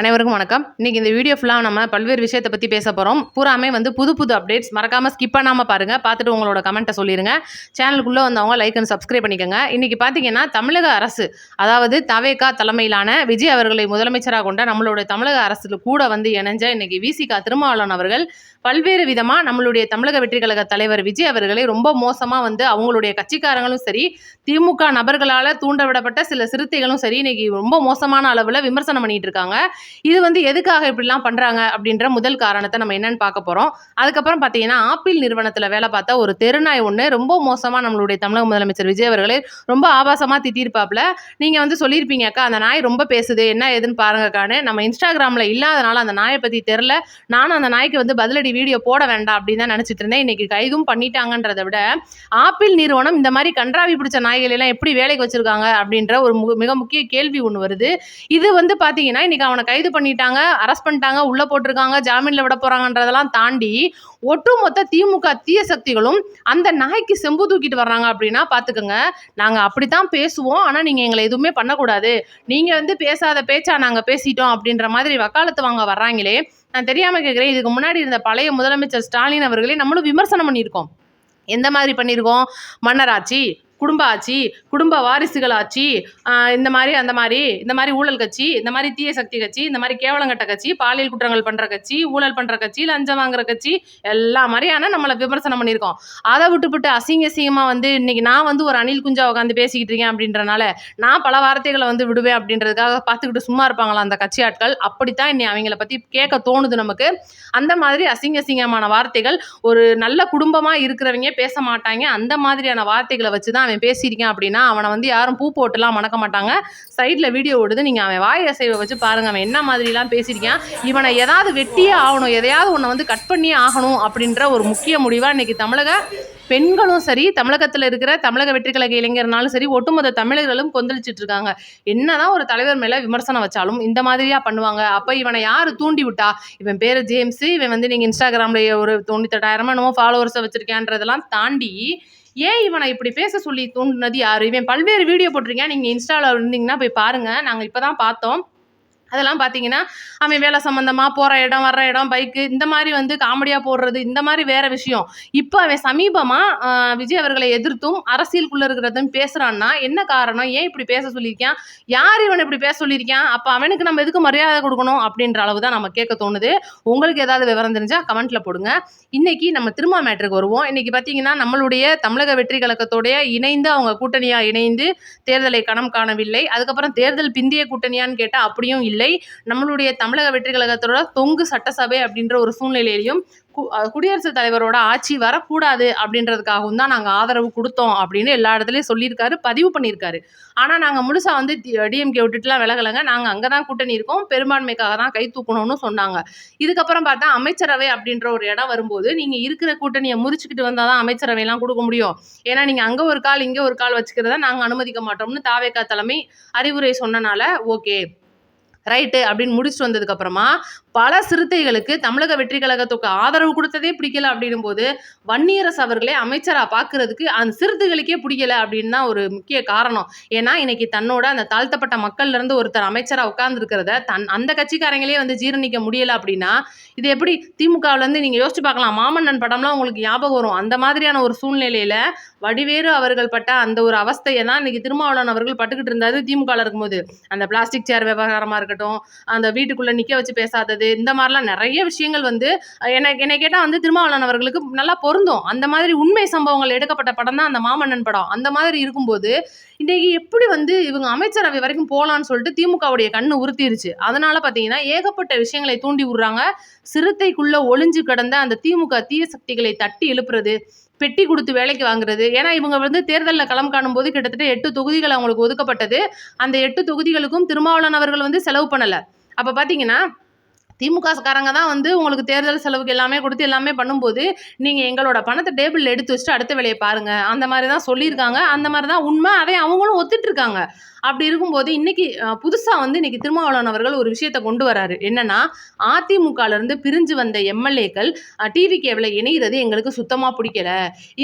அனைவருக்கும் வணக்கம். இன்னைக்கு இந்த வீடியோ ஃபுல்லாக நம்ம பல்வேறு விஷயத்தை பற்றி பேச போகிறோம். பூராமே புது புது அப்டேட்ஸ். மறக்காமல் ஸ்கிப் பண்ணாமல் பாருங்கள். பார்த்துட்டு உங்களோட கமெண்ட்டை சொல்லிடுங்க. சேனலுக்குள்ளே வந்தவங்க லைக் அண்ட் சப்ஸ்கிரைப் பண்ணிக்கோங்க. இன்றைக்கி பார்த்தீங்கன்னா தமிழக அரசு, அதாவது தவேகா தலைமையிலான விஜய் அவர்களை முதலமைச்சராக கொண்ட நம்மளுடைய தமிழக அரசு கூட இணைஞ்ச இன்னைக்கு விசிகா திருமாவளவன் அவர்கள் பல்வேறு விதமாக நம்மளுடைய தமிழக வெற்றி கழக தலைவர் விஜய் அவர்களை ரொம்ப மோசமாக அவங்களுடைய கட்சிக்காரங்களும் சரி, திமுக நபர்களால் தூண்டவிடப்பட்ட சில சிறுத்தைகளும் சரி, இன்னைக்கு ரொம்ப மோசமான அளவில் விமர்சனம் பண்ணிட்டு இருக்காங்க. இது எதுக்காக இப்படிலாம் பண்றாங்க அப்படின்ற முதல் காரணத்தை நம்ம என்னன்னு பார்க்க போறோம். அதுக்கப்புறம் பார்த்தீங்கன்னா, ஆப்பிள் நிறுவனத்தில் வேலை பார்த்த ஒரு தெருநாய் ஒன்று ரொம்ப மோசமாக நம்மளுடைய தமிழக முதலமைச்சர் விஜய் அவர்களை ரொம்ப ஆபாசமாக திட்டிருப்பாப்ல. நீங்க சொல்லியிருப்பீங்க, அக்கா அந்த நாய் ரொம்ப பேசுது, என்ன ஏதுன்னு பாருங்கக்கான்னு. நம்ம இன்ஸ்டாகிராமில் இல்லாதனால அந்த நாயை பற்றி தெரில. நானும் அந்த நாய்க்கு பதிலடி வீடியோ போட வேண்டாம் அப்படின்னு தான் நினச்சிட்டு இருந்தேன். இன்னைக்கு கைதும் பண்ணிட்டாங்கன்றதை விட, ஆப்பிள் நிறுவனம் இந்த மாதிரி கன்றாவி பிடிச்ச நாய்கள் எல்லாம் எப்படி வேலைக்கு வச்சிருக்காங்க அப்படின்ற ஒரு மிக முக்கிய கேள்வி ஒன்று வருது. இது பார்த்தீங்கன்னா இன்னைக்கு அவனை கைது பண்ணிட்டாங்க, அரெஸ்ட் பண்ணிட்டாங்க, உள்ள போட்டிருக்காங்க, ஜாமீன்ல விட போறாங்கன்றதெல்லாம் தாண்டி ஒட்டுமொத்த திமுக தீய சக்திகளும் அந்த நாய்க்கு செம்பு தூக்கிட்டு வர்றாங்க அப்படின்னா பாத்துக்கோங்க. நாங்க அப்படித்தான் பேசுவோம், ஆனா நீங்க எங்களை எதுவுமே பண்ணக்கூடாது, நீங்க பேசாத பேச்சா நாங்க பேசிட்டோம் அப்படின்ற மாதிரி வக்காலத்து வாங்க வர்றாங்களே. நான் தெரியாம கேட்கிறேன், இதுக்கு முன்னாடி இருந்த பழைய முதலமைச்சர் ஸ்டாலின் அவர்களே நம்மளும் விமர்சனம் பண்ணியிருக்கோம். எந்த மாதிரி பண்ணியிருக்கோம்? மன்னராட்சி, குடும்ப ஆட்சி, குடும்ப வாரிசுகள் ஆட்சி, இந்த மாதிரி ஊழல் கட்சி, இந்த மாதிரி தீய சக்தி கட்சி, இந்த மாதிரி கேவலங்கட்ட கட்சி, பாலியல் குற்றங்கள் பண்ற கட்சி, ஊழல் பண்ற கட்சி, லஞ்சம் வாங்குற கட்சி, எல்லா மாதிரியான நம்மளை விமர்சனம் பண்ணியிருக்கோம். அதை விட்டுவிட்டு அசிங்கமா இன்னைக்கு நான் ஒரு அணில் குஞ்சா உட்காந்து பேசிக்கிட்டு இருக்கேன் அப்படின்றனால நான் பல வார்த்தைகளை விடுவேன் அப்படின்றதுக்காக பார்த்துக்கிட்டு சும்மா இருப்பாங்களா அந்த கட்சி ஆட்கள்? அப்படித்தான் இன்னைக்கு அவங்கள பத்தி கேட்க தோணுது நமக்கு. அந்த மாதிரி அசிங்கமான வார்த்தைகள் ஒரு நல்ல குடும்பமா இருக்கிறவங்க பேச மாட்டாங்க. அந்த மாதிரியான வார்த்தைகளை வச்சுதான் அவன் பேசியிருக்கான் அப்படின்னா அவனை யாரும் பூ போட்டுலாம் மணக்க மாட்டாங்க. சைடில் வீடியோ ஓடுது, நீங்கள் அவன் வாய் அசைவை வச்சு பாருங்கள், அவன் என்ன மாதிரிலாம் பேசியிருக்கான். இவனை ஏதாவது வெட்டியே ஆகணும், எதையாவது ஒன்றை கட் பண்ணியே ஆகணும் அப்படின்ற ஒரு முக்கிய முடிவாக இன்னைக்கு தமிழக பெண்களும் சரி, தமிழகத்தில் இருக்கிற தமிழக வெற்றி கழக இளைஞர்னாலும் சரி, ஒட்டுமொத்த தமிழர்களும் கொந்தளிச்சிட்டு இருக்காங்க. என்னதான் ஒரு தலைவர் மேலே விமர்சனம் வச்சாலும் இந்த மாதிரியா பண்ணுவாங்க? அப்போ இவனை யார் தூண்டி விட்டா? இவன் பேர் ஜேம்ஸ், இவன் நீங்கள் இன்ஸ்டாகிராமில் ஒரு 98,000 என்னமோ ஃபாலோவர்ஸை வச்சிருக்கேன்றதெல்லாம் தாண்டி ஏன் இவனை இப்படி பேச சொல்லி தூண்டினது யாரு? இவன் பல்வேறு வீடியோ போட்டிருக்கேன், நீங்கள் இன்ஸ்டாவில் இருந்தீங்கன்னா போய் பாருங்க. நாங்கள் இப்போ தான் பார்த்தோம். அதெல்லாம் பார்த்தீங்கன்னா அவன் வேலை சம்மந்தமாக போகிற இடம், வர்ற இடம், பைக்கு, இந்த மாதிரி காமெடியாக போடுறது, இந்த மாதிரி வேற விஷயம். இப்போ அவன் சமீபமாக விஜய் அவர்களை எதிர்த்தும் அரசியலுக்குள்ளே இருக்கிறதுன்னு பேசுகிறான்னா என்ன காரணம்? ஏன் இப்படி பேச சொல்லியிருக்கான்? யார் இவனை இப்படி பேச சொல்லியிருக்கான்? அப்போ அவனுக்கு நம்ம எதுக்கு மரியாதை கொடுக்கணும் அப்படின்ற அளவு தான் நம்ம கேட்க தோணுது. உங்களுக்கு ஏதாவது விவரம் தெரிஞ்சால் கமெண்ட்டில் போடுங்க. இன்னைக்கு நம்ம திரும்ப மேட்ருக்கு வருவோம். இன்னைக்கு பார்த்தீங்கன்னா நம்மளுடைய தமிழக வெற்றி கழகத்தோடைய இணைந்து அவங்க கூட்டணியாக இணைந்து தேர்தலை கணம் காணவில்லை. அதுக்கப்புறம் தேர்தல் பிந்திய கூட்டணியான்னு கேட்டால் அப்படியும் இல்லை. நம்மளுடைய தமிழக வெற்றி கழகத்தோட தொங்கு சட்டசபை அப்படின்ற ஒரு சூழ்நிலையிலையும் குடியரசுத் தலைவரோட ஆட்சி வரக்கூடாது அப்படின்றதுக்காகவும் தான் நாங்கள் ஆதரவு கொடுத்தோம் அப்படின்னு எல்லா இடத்துலையும் சொல்லியிருக்காரு, பதிவு பண்ணியிருக்காரு. ஆனால் நாங்கள் முழுசா டிஎம்கே விட்டுட்டுலாம் விலகலைங்க, நாங்கள் அங்கே தான் கூட்டணி இருக்கோம், பெரும்பான்மைக்காக தான் கை தூக்கணும்னு சொன்னாங்க. இதுக்கப்புறம் பார்த்தா அமைச்சரவை அப்படின்ற ஒரு இடம் வரும்போது நீங்கள் இருக்கிற கூட்டணியை முறிச்சுக்கிட்டு வந்தால் தான் அமைச்சரவையெல்லாம் கொடுக்க முடியும். ஏன்னா நீங்கள் அங்கே ஒரு கால் இங்கே ஒரு கால் வச்சுக்கிறத நாங்கள் அனுமதிக்க மாட்டோம்னு தாவேகா தலைமை அறிவுரை சொன்னனால ஓகே ரைட்டு அப்படின்னு முடிச்சுட்டு வந்ததுக்கு அப்புறமா பல சிறுத்தைகளுக்கு தமிழக வெற்றி கழகத்துக்கு ஆதரவு கொடுத்ததே பிடிக்கல அப்படின்னும் போது வன்னியரசு அவர்களே அமைச்சரா பார்க்கறதுக்கு அந்த சிறுத்தைகளுக்கே பிடிக்கல அப்படின்னு தான் ஒரு முக்கிய காரணம். ஏன்னா இன்னைக்கு தன்னோட அந்த தாழ்த்தப்பட்ட மக்கள்ல இருந்து ஒருத்தர் அமைச்சரா உட்கார்ந்து இருக்கிறத அந்த கட்சிக்காரங்களே ஜீரணிக்க முடியல அப்படின்னா இது எப்படி? திமுகவுல நீங்க யோசிச்சு பார்க்கலாம், மாமன்னன் படம்லாம் உங்களுக்கு ஞாபகம் வரும். அந்த மாதிரியான ஒரு சூழ்நிலையில வடிவேறு அவர்கள் பட்ட அந்த ஒரு அவஸ்தையை தான் இன்னைக்கு திருமாவளவன் அவர்கள் பட்டுக்கிட்டு இருந்தாரு திமுகவில் இருக்கும்போது. அந்த பிளாஸ்டிக் சேர் விவகாரமா இருக்கட்டும், அந்த வீட்டுக்குள்ள நிக்க வச்சு பேசாதது, இந்த மாதிரிலாம் நிறைய விஷயங்கள் என்னை கேட்டால் திருமாவளவன் அவர்களுக்கு நல்லா பொருந்தும். அந்த மாதிரி உண்மை சம்பவங்கள் எடுக்கப்பட்ட படம் தான் அந்த மாமன்னன் படம். அந்த மாதிரி இருக்கும்போது இன்றைக்கு எப்படி இவங்க அமைச்சரவை வரைக்கும் போகலான்னு சொல்லிட்டு திமுகவுடைய கண்ணு உறுத்திருச்சு. அதனால பார்த்தீங்கன்னா ஏகப்பட்ட விஷயங்களை தூண்டி விடுறாங்க. சிறுத்தைக்குள்ள ஒளிஞ்சு கிடந்த அந்த திமுக தீய சக்திகளை தட்டி எழுப்புறது, பெட்டி கொடுத்து வேலைக்கு வாங்குறது. ஏன்னா இவங்க தேர்தலில் களம் காணும் போது கிட்டத்தட்ட 8 தொகுதிகள் அவங்களுக்கு ஒதுக்கப்பட்டது. அந்த 8 தொகுதிகளுக்கும் திருமாவளவன் அவர்கள் செலவு பண்ணலை. அப்போ பார்த்தீங்கன்னா திமுககாரங்க தான் வந்து உங்களுக்கு தேர்தல் செலவுக்கு எல்லாமே கொடுத்து எல்லாமே பண்ணும்போது, நீங்க எங்களோட பணத்த டேபிள்ல எடுத்து வச்சுட்டு அடுத்த வேலைய பாருங்க. அந்த மாரி தான் சொல்லியிருக்காங்க. அந்த மாரி தான் உண்ம. அதை அவங்களும் ஒத்துட்டுருக்காங்க. அப்படி இருக்கும்போது இன்னைக்கு புதுசா வந்து இன்னைக்கு திருமாவளவன் அவர்கள் ஒரு விஷயத்த கொண்டு வராரு. என்னன்னா, அதிமுகலருந்து பிரிஞ்சு வந்த எம்எல்ஏக்கள் டிவிகேவுல இணையிறது எங்களுக்கு சுத்தமா புடிக்கல.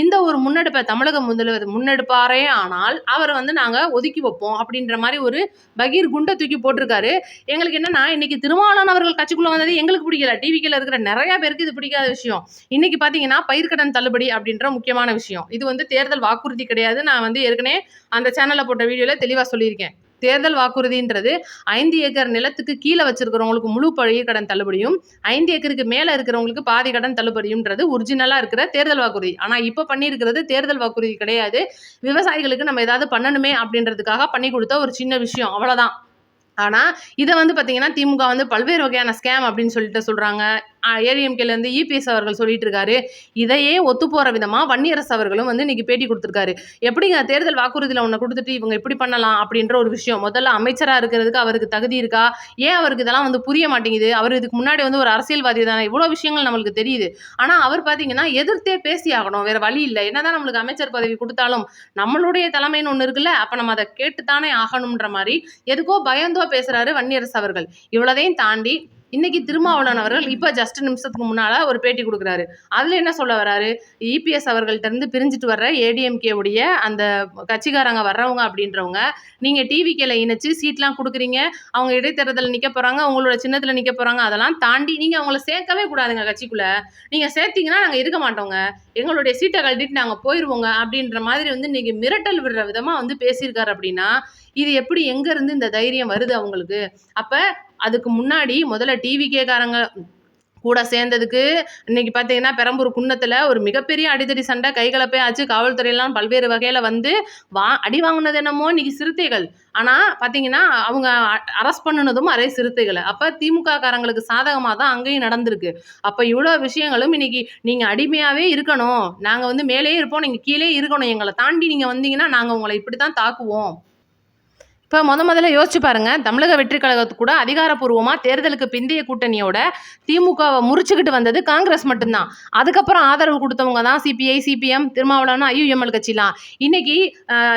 இந்த ஒரு முன்னெடுப்ப தமிழக முதல்வர் முன்னெடுப்பாரே ஆனால், அவர வந்து நாங்க ஒதுக்கி வைப்போம். அப்படின்ற மாரி ஒரு பகீர் குண்ட தூக்கி போட்டிருக்காரு. எங்களுக்கு என்னன்னா, இன்னைக்கு திருமாவளவன் அவர்கள் கட்சிக்குள்ள வந்தது எங்களுக்கு பிடிக்கல. டிவிகேல இருக்கிற நெறைய பேருக்கு இது பிடிக்காத விஷயம். இன்னைக்கு பார்த்தீங்கன்னா, பயிர்க்கடன் தள்ளுபடி அப்படின்ற முக்கியமான விஷயம். இது வந்து தேர்தல் வாக்குறுதி கிடையாது. நான் வந்து ஏற்கனவே அந்த சேனல்ல போட்ட வீடியோல தெளிவா சொல்லியிருக்கேன். தேர்தல் வாக்குறுதின்றது 5 ஏக்கர் நிலத்துக்கு கீழ வச்சிருக்கிறவங்களுக்கு முழு பயிர்க்கடன் தள்ளுபடியும், 5 ஏக்கருக்கு மேல இருக்கிறவங்களுக்கு பாதி கடன் தள்ளுபடியும்ன்றது ஒரிஜினலா இருக்கிற தேர்தல் வாக்குறுதி. ஆனா இப்ப பண்ணியிருக்கிறது தேர்தல் வாக்குறுதி கிடையாது. விவசாயிகளுக்கு நம்ம ஏதாவது பண்ணணுமே அப்படின்றதுக்காக பண்ணி கொடுத்த ஒரு சின்ன விஷயம். அவ்வளவுதான். ஆனா, இத வந்து பார்த்தீங்கன்னா, திமுக வந்து பல்வேறு வகையான ஸ்கேம் அப்படின்னு சொல்லிட்டு சொல்றாங்க. ஏடிஎம்கேலேருந்து இபிஎஸ் அவர்கள் சொல்லிட்டு இருக்காரு. இதையே ஒத்துப்போற விதமா வன்னியரசு அவர்களும் வந்து இன்னைக்கு பேட்டி குடுத்திருக்காரு. எப்படிங்க தேர்தல் வாக்குறுதியில ஒண்ண குடுத்துட்டு இவங்க இப்படி பண்ணலாம் அப்படின்ற ஒரு விஷயம். முதல்ல அமைச்சரா இருக்கிறதுக்கு அவருக்கு தகுதி இருக்கா? ஏன் அவருக்கு இதெல்லாம் வந்து புரிய மாட்டேங்குது? அவர் இதுக்கு முன்னாடி வந்து ஒரு அரசியல்வாதி தானே. இவ்வளோ விஷயங்கள் நம்மளுக்கு தெரியுது. ஆனா, அவர் பார்த்தீங்கன்னா, எதிர்த்தே பேசி ஆகணும். வேற வழி இல்ல. என்னதான் நம்மளுக்கு அமைச்சர் பதவி குடுத்தாலும், நம்மளுடைய தலைமைன்னு ஒண்ணு இருக்குல்ல. அப்ப நம்ம அத கேட்டு தானே ஆகணும்ன்ற மாரி எதுக்கோ பயந்தோ பேசுறாரு வன்னியரசு அவர்கள். இவ்வளதையும் தாண்டி இன்னைக்கு திருமாவளவன் அவர்கள் இப்ப ஜஸ்ட் நிமிஷத்துக்கு முன்னால ஒரு பேட்டி கொடுக்குறாரு. அதுல என்ன சொல்ல வராரு? இபிஎஸ் அவர்கள்ட்ட இருந்து பிரிஞ்சுட்டு வர்ற ஏடிஎம்கே உடைய அந்த கட்சிக்காரங்க வர்றவங்க அப்படின்றவங்க, நீங்க டிவிகேல இணைச்சு சீட்லாம் குடுக்குறீங்க. அவங்க இடைத்தேர்தல்ல நிக்க போறாங்க. உங்களோட சின்னத்துல நிக்க போறாங்க. அதெல்லாம் தாண்டி நீங்க அவங்கள சேர்க்கவே கூடாதுங்க கட்சிக்குள்ள. நீங்க சேர்த்தீங்கன்னா நாங்க இருக்க மாட்டோங்க. எங்களுடைய சீட்ட கழட்டிட்டு நாங்க போயிருவோங்க அப்படின்ற மாதிரி வந்து இன்னைக்கு மிரட்டல் விடுற விதமா வந்து பேசியிருக்காரு அப்படின்னா, இது எப்படி எங்க இருந்து இந்த தைரியம் வருது அவங்களுக்கு? அப்ப அதுக்கு முன்னாடி முதல்ல டிவிகேக்காரங்க கூட சேர்ந்ததுக்கு இன்னைக்கு பார்த்தீங்கன்னா, பெரம்பூர் குன்னத்துல ஒரு மிகப்பெரிய அடிதடி சண்டை, கைகலப்பே ஆச்சு. காவல்துறையெல்லாம் பல்வேறு வகையில வந்து அடி வாங்குனது என்னமோ இன்னைக்கு சிறுத்தைகள். ஆனா பார்த்தீங்கன்னா, அவங்க அரெஸ்ட் பண்ணுனதும் அரை சிறுத்தைகள. அப்ப திமுக காரங்களுக்கு சாதகமா தான் அங்கேயும் நடந்திருக்கு. அப்ப இவ்வளோ விஷயங்களும் இன்னைக்கு நீங்க அடிமையாவே இருக்கணும். நாங்க வந்து மேலேயே இருப்போம். நீங்க கீழயே இருக்கணும். எங்கள தாண்டி நீங்க வந்தீங்கன்னா, நாங்க உங்கள இப்படித்தான் தாக்குவோம். இப்ப முதல்ல யோசிச்சு பாருங்க. தமிழக வெற்றி கழகத்துக்கு கூட அதிகாரப்பூர்வமா தேர்தலுக்கு பிந்தைய கூட்டணியோட திமுகவ முறிச்சுக்கிட்டு வந்தது காங்கிரஸ் மட்டும்தான். அதுக்கப்புறம் ஆதரவு குடுத்தவங்க தான் சிபிஐ, சிபிஎம், திருமாவளவன், ஐயுஎம்எல் கட்சிலாம். இன்னைக்கு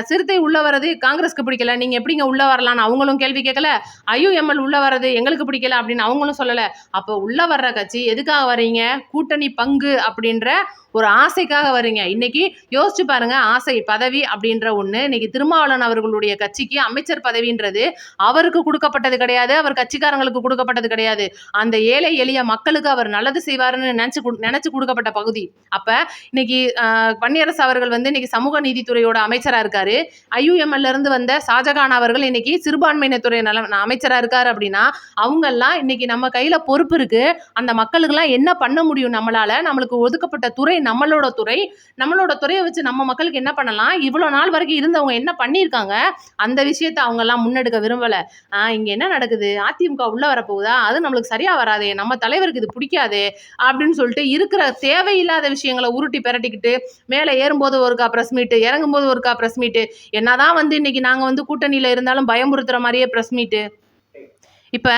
சிறுத்தை உள்ள வர்றது காங்கிரஸ்க்கு பிடிக்கல. நீங்க எப்படிங்க உள்ள வரலாம்னு அவங்களும் கேள்வி கேட்கல. ஐயுஎம்எல் உள்ள வர்றது எங்களுக்கு பிடிக்கல அப்படின்னு அவங்களும் சொல்லல. அப்ப உள்ள வர்ற கட்சி எதுக்காக வர்றீங்க? கூட்டணி பங்கு அப்படின்ற ஒரு ஆசைக்காக வர்றீங்க. இன்னைக்கு யோசிச்சு பாருங்க. ஆசை, பதவி அப்படின்ற ஒண்ணு இன்னைக்கு திருமாவளவன் அவர்களுடைய கட்சிக்கு அமைச்சர் பதவின்றது அவருக்கு குடுக்கப்பட்டது கிடையாது. அவர் கட்சிக்காரங்களுக்கு குடுக்கப்பட்டது கிடையாது. அந்த ஏழை எளிய மக்களுக்கு அவர் நல்லது செய்வாருன்னு நினைச்சு குடுக்கப்பட்ட பகுதி. அப்ப இன்னைக்கு வன்னியரசு அவர்கள் வந்து இன்னைக்கு சமூக நீதித்துறையோட அமைச்சரா இருக்காரு. ஐயுஎம்எல்ல இருந்து வந்த ஷாஜகான் அவர்கள் இன்னைக்கு சிறுபான்மையினர் துறை அமைச்சரா இருக்காரு அப்படின்னா, அவங்கெல்லாம் இன்னைக்கு நம்ம கையில பொறுப்பு இருக்கு. அந்த மக்களுக்கெல்லாம் என்ன பண்ண முடியும் நம்மளால? நம்மளுக்கு ஒதுக்கப்பட்ட துறை நம்மளோட துறை. நம்மளோட துறைய வச்சு நம்ம மக்களுக்கு என்ன பண்ணலாம்? இவ்வளவு நாள் வரைக்கும் இருந்தவங்க என்ன பண்ணியிருக்காங்க? அந்த விஷயத்த அவங்கெல்லாம் முன்னெடுக்க விரும்பல. இங்க என்ன நடக்குது? அதிமுக உள்ள வரப்போகுதா? அது நம்மளுக்கு சரியா வராதே. நம்ம தலைவருக்கு இது பிடிக்காதே அப்படின்னு சொல்லிட்டு இருக்கிற தேவையில்லாத விஷயங்களை உருட்டி பெரட்டிக்கிட்டு மேல ஏறும்போது ஒருக்கா பிரஸ் மீட், இறங்கும்போது ஒருக்கா பிரஸ் மீட். என்னதான் வந்து இன்னைக்கு நாங்க வந்து கூட்டணியில இருந்தாலும் பயமுறுத்துற மாதிரியே பிரஸ் மீட். இப்ப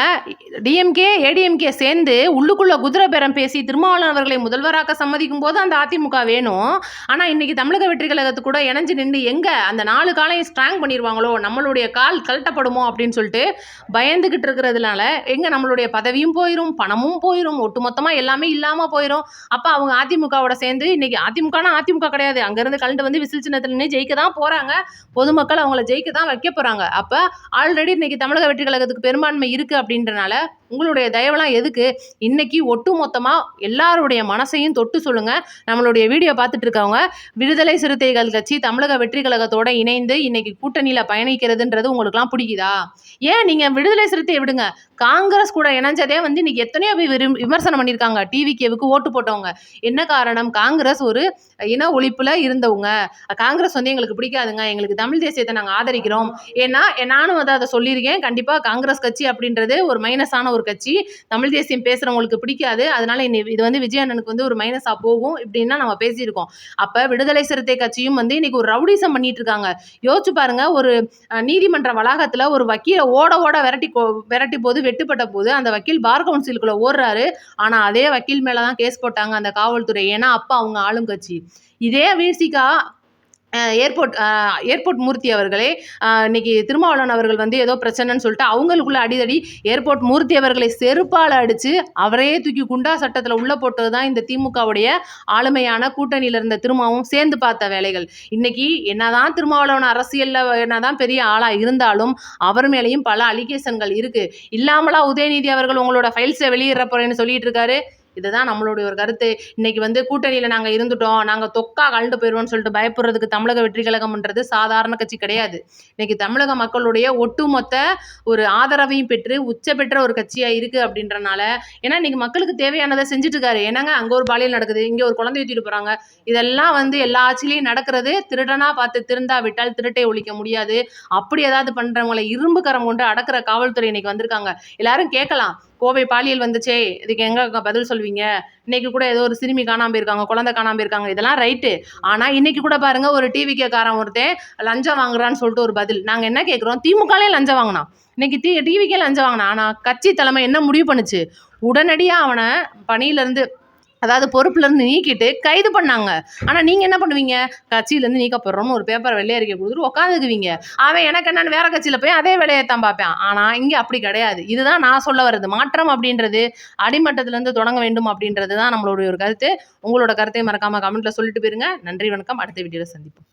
டிஎம்கே, ஏடிஎம்கே சேர்ந்து உள்ளுக்குள்ள குதிரை பேரம் பேசி திருமாவளவன் அவர்களை முதல்வராக்க சம்மதிக்கும் போது அந்த அதிமுக வேணும். ஆனா இன்னைக்கு தமிழக வெற்றி கழகத்து கூட இணைஞ்சு நின்று எங்க அந்த 4 காலையும் ஸ்ட்ராங் பண்ணிடுவாங்களோ, நம்மளுடைய கால் கழட்டப்படுமோ அப்படின்னு சொல்லிட்டு பயந்துகிட்டு இருக்கிறதுனால எங்க நம்மளுடைய பதவியும் போயிரும், பணமும் போயிரும், ஒட்டுமொத்தமா எல்லாமே இல்லாம போயிரும். அப்ப அவங்க அதிமுகவோட சேர்ந்து இன்னைக்கு அதிமுகனா அதிமுக கிடையாது. அங்கிருந்து கலந்து வந்து விசில் சின்னத்துல நின்று ஜெயிக்க தான் போறாங்க. பொதுமக்கள் அவங்கள ஜெயிக்க தான் வைக்க போறாங்க. அப்ப ஆல்ரெடி இன்னைக்கு தமிழக வெற்றி கழகத்துக்கு பெரும்பான்மை இருக்கு அப்படின்றனால உங்களுடைய தயவெல்லாம் எதுக்கு? இன்னைக்கு ஒட்டு மொத்தமா எல்லாருடைய மனசையும் தொட்டு சொல்லுங்க. நம்மளுடைய வீடியோ பார்த்துட்டு இருக்கவங்க விடுதலை சிறுத்தைகள் கட்சி தமிழக வெற்றி கழகத்தோட இணைந்து இன்னைக்கு கூட்டணியில பயணிக்கிறதுன்றது உங்களுக்குலாம் பிடிக்குதா? ஏன் நீங்க விடுதலை சிறுத்தையை விடுங்க. காங்கிரஸ் கூட இணைஞ்சதே வந்து இன்னைக்கு எத்தனையோ பேர் விமர்சனம் பண்ணியிருக்காங்க. டிவிகேவுக்கு ஓட்டு போட்டவங்க. என்ன காரணம்? காங்கிரஸ் ஒரு இன ஒழிப்புல இருந்தவங்க. காங்கிரஸ் வந்து எங்களுக்கு பிடிக்காதுங்க. எங்களுக்கு தமிழ் தேசியத்தை நாங்க ஆதரிக்கிறோம். ஏன்னா நானும் வந்து அதை சொல்லியிருக்கேன். கண்டிப்பா காங்கிரஸ் கட்சி அப்படின்றது ஒரு மைனஸான ஒரு கட்சி. தமிழ் தேசியம் பேசுறவங்களுக்கு பிடிக்காது. அதனால இது வந்து விஜய் அண்ணனுக்கு வந்து ஒரு மைனஸா போகும் இப்படின்னா நம்ம பேசியிருக்கோம். அப்ப விடுதலை சிறுத்தை கட்சியும் வந்து இன்னைக்கு ஒரு ரவுடிசம் பண்ணிட்டு இருக்காங்க. யோசிச்சு பாருங்க. ஒரு நீதிமன்ற வளாகத்துல ஒரு வக்கீல ஓட விரட்டி போது வெட்டுப்பட்ட போது அந்த வக்கீல் பார் கவுன்சிலுக்குள்ள ஓடுறாரு. ஆனா அதே வக்கீல் மேல தான் கேஸ் போட்டாங்க அந்த காவல்துறை. ஏன்னா அப்ப அவங்க ஆளுங்கட்சி. இதே விசிகா ஏர்போர்ட் மூர்த்தி அவர்களே இன்னைக்கு திருமாவளவன் அவர்கள் வந்து ஏதோ பிரச்சனைன்னு சொல்லிட்டு அவங்களுக்குள்ள அடிதடி. ஏர்போர்ட் மூர்த்தி அவர்களை செருப்பால் அடிச்சு அவரையே தூக்கி குண்டா சட்டத்தில் உள்ள போட்டது தான் இந்த திமுகவுடைய ஆளுமையான கூட்டணியில் இருந்த திருமாவும் சேர்ந்து பார்த்த வேலைகள். இன்னைக்கு என்னதான் திருமாவளவன் அரசியல்ல என்னதான் பெரிய ஆளா இருந்தாலும் அவர் மேலேயும் பல அலிகேஷன்கள் இருக்கு. இல்லாமலா உதயநிதி அவர்கள் உங்களோட ஃபைல்ஸை வெளியிட போறேன்னு சொல்லிட்டு இருக்காரு. இதுதான் நம்மளுடைய ஒரு கருத்து. இன்னைக்கு வந்து கூட்டணியில நாங்க இருந்துட்டோம், நாங்க தொக்கா கலண்டு போயிடுவோம்னு சொல்லிட்டு பயப்படுறதுக்கு தமிழக வெற்றி கழகம்ன்றது சாதாரண கட்சி கிடையாது. இன்னைக்கு தமிழக மக்களுடைய ஒட்டுமொத்த ஒரு ஆதரவையும் பெற்று உச்ச பெற்ற ஒரு கட்சியா இருக்கு அப்படின்றனால. ஏன்னா இன்னைக்கு மக்களுக்கு தேவையானதை செஞ்சுட்டு இருக்காரு. என்னங்க அங்க ஒரு பாலியல் நடக்குது, இங்க ஒரு குழந்தை ஊத்திட்டு போறாங்க. இதெல்லாம் வந்து எல்லா ஆட்சியிலையும் நடக்கிறது. திருடனா பார்த்து திருந்தா விட்டால் திருட்டை ஒழிக்க முடியாது. அப்படி ஏதாவது பண்றவங்களை இரும்பு கரம் கொண்டு அடக்குற காவல்துறை இன்னைக்கு வந்திருக்காங்க. எல்லாரும் கேட்கலாம், கோவை பாலியல் வந்துச்சே, இதுக்கு எங்க பதில் சொல்வீங்க? இன்னைக்கு கூட ஏதோ ஒரு சிறுமி காணாம போயிருக்காங்க, குழந்தை காணாம போயிருக்காங்க, இதெல்லாம் ரைட்டு. ஆனா இன்னைக்கு கூட பாருங்க, ஒரு டிவிகே காரன் ஒருத்தன் லஞ்சம் வாங்குறான்னு சொல்லிட்டு ஒரு பதில். நாங்க என்ன கேட்கிறோம்? திமுகலே லஞ்சம் வாங்கினான், இன்னைக்கு டிவிக்கே லஞ்சம் வாங்கினான். ஆனா கட்சி தலைமை என்ன முடிவு பண்ணுச்சு? உடனடியா அவனை பணியிலிருந்து, அதாவது பொறுப்புல இருந்து நீக்கிட்டு கைது பண்ணாங்க. ஆனா நீங்க என்ன பண்ணுவீங்க? கட்சியில இருந்து நீக்கப்படுறோம்னு ஒரு பேப்பர் வெள்ளை அறிக்கை கொடுத்துட்டு உட்காந்துக்குவீங்க. அவன் எனக்கு என்னன்னு வேற கட்சியில போய் அதே வேலையை தான் பார்ப்பேன். ஆனா இங்க அப்படி கிடையாது. இதுதான் நான் சொல்ல வர்றது. மாற்றம் அப்படின்றது அடிமட்டத்துல இருந்து தொடங்க வேண்டும் அப்படின்றது தான் நம்மளுடைய ஒரு கருத்து. உங்களோட கருத்தை மறக்காம கமெண்ட்ல சொல்லிட்டு போயிருங்க. நன்றி, வணக்கம். அடுத்த வீடியோல சந்திப்போம்.